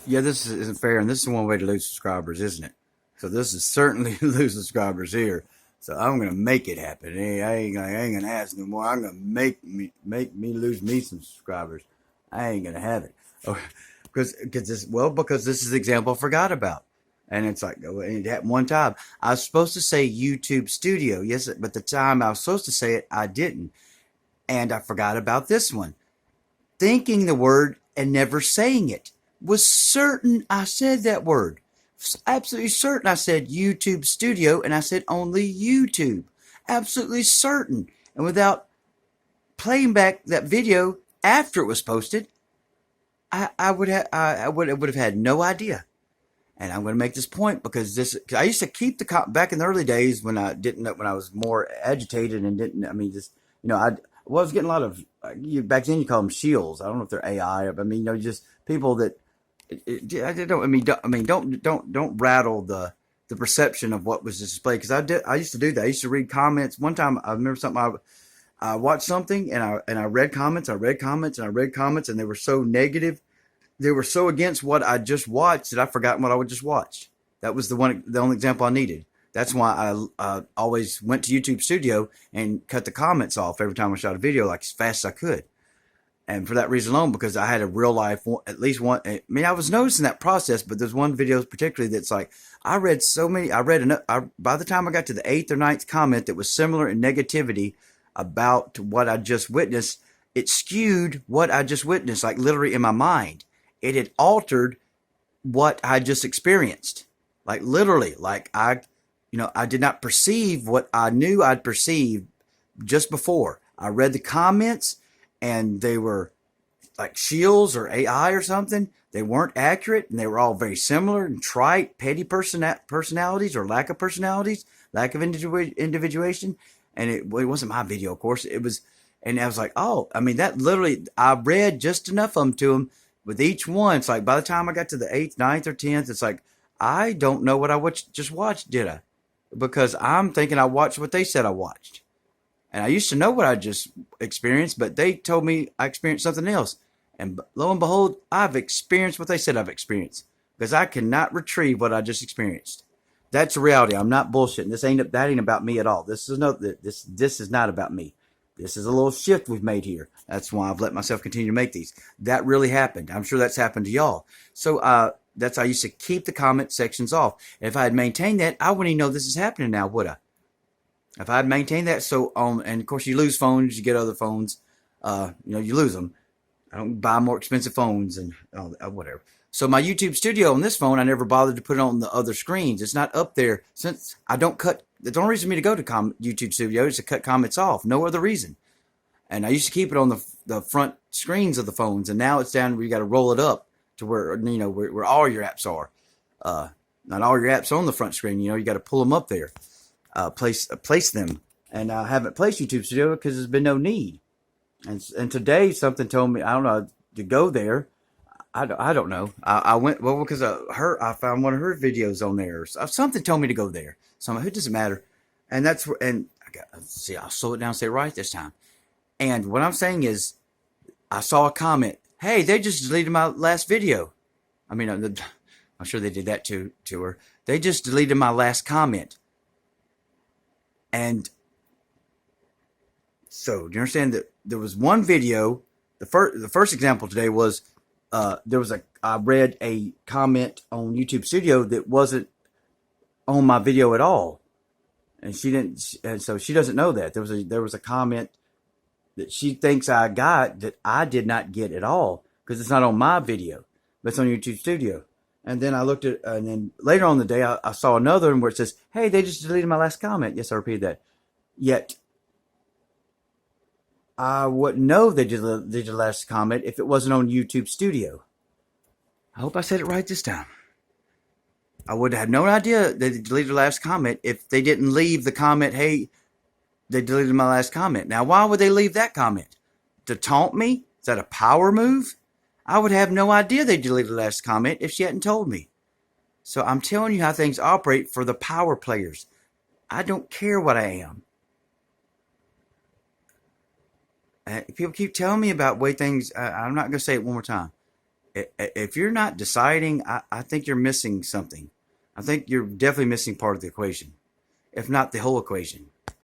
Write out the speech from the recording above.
Yeah, this isn't fair, and this is one way to lose subscribers, isn't it? So this is certainly lose subscribers here. So I'm gonna make it happen. Hey, I ain't gonna ask no more. I'm gonna make me lose me some subscribers. I ain't gonna have it. Oh, because this is the example I forgot about, and it's like it happened one time. I was supposed to say YouTube Studio, yes, but the time I was supposed to say it, I didn't, and I forgot about this one. Thinking the word and never saying it. Was certain I said that word. Absolutely certain I said YouTube Studio and I said only YouTube. Absolutely certain. And without playing back that video after it was posted, I would have had no idea. And I'm going to make this point because I used to keep back in the early days when I didn't know, when I was more agitated and didn't, I mean, just, I was getting a lot of, back then you call them shields. I don't know if they're AI, but I mean, just people that, don't rattle the perception of what was displayed. Cause I used to do that. I used to read comments. One time I remember I watched something and I read comments, and they were so negative, they were so against what I just watched that I forgot what I just watched. That was the only example I needed. That's why I always went to YouTube Studio and cut the comments off every time I shot a video, like as fast as I could. And for that reason alone, because I had a real life, at least one. I mean, I was noticing that process, but there's one video particularly that's like, I read so many. By the time I got to the eighth or ninth comment that was similar in negativity about what I just witnessed, it skewed what I just witnessed, like literally in my mind. It had altered what I just experienced. Like literally, I did not perceive what I knew I'd perceived just before. I read the comments and they were like shields or AI or something. They weren't accurate and they were all very similar and trite, petty personalities or lack of personalities, lack of individuation. And it wasn't my video, of course. It was, and I was like, oh, I mean, that literally, I read just enough of them to them with each one. It's like by the time I got to the eighth, ninth, or 10th, it's like, I don't know what I just watched, did I? Because I'm thinking I watched what they said I watched. And I used to know what I just experienced, but they told me I experienced something else. And lo and behold, I've experienced what they said I've experienced. Because I cannot retrieve what I just experienced. That's reality. I'm not bullshitting. That ain't about me at all. This is not about me. This is a little shift we've made here. That's why I've let myself continue to make these. That really happened. I'm sure that's happened to y'all. So that's how I used to keep the comment sections off. And if I had maintained that, I wouldn't even know this is happening now, would I? If I had maintained that, and of course you lose phones, you get other phones, you lose them. I don't buy more expensive phones and whatever. So my YouTube Studio on this phone, I never bothered to put it on the other screens. It's not up there since I don't cut. The only reason for me to go to YouTube Studio is to cut comments off. No other reason. And I used to keep it on the front screens of the phones, and now it's down where you got to roll it up to where where all your apps are. Not all your apps on the front screen. You got to pull them up there, place them. And I haven't placed YouTube Studio because there's been no need. And today something told me, I don't know, to go there. I don't know. I went, well, because I found one of her videos on there. Something told me to go there. So I'm like, it doesn't matter. And that's where, and I'll slow it down and say it right this time. And what I'm saying is, I saw a comment. Hey, they just deleted my last video. I mean, I'm sure they did that to her. They just deleted my last comment. And so, do you understand that there was one video? The first example today was, I read a comment on YouTube Studio that wasn't on my video at all. And so she doesn't know that. There was a comment that she thinks I got that I did not get at all because it's not on my video, but it's on YouTube Studio. And then and then later on in the day, I saw another one where it says, hey, they just deleted my last comment. Yes, I repeated that. Yet, I wouldn't know they deleted the last comment if it wasn't on YouTube Studio. I hope I said it right this time. I would have no idea they deleted the last comment if they didn't leave the comment, hey, they deleted my last comment. Now, why would they leave that comment? To taunt me? Is that a power move? I would have no idea they deleted the last comment if she hadn't told me. So I'm telling you how things operate for the power players. I don't care what I am. People keep telling me about way things. I'm not going to say it one more time. If you're not deciding, I think you're missing something. I think you're definitely missing part of the equation, if not the whole equation.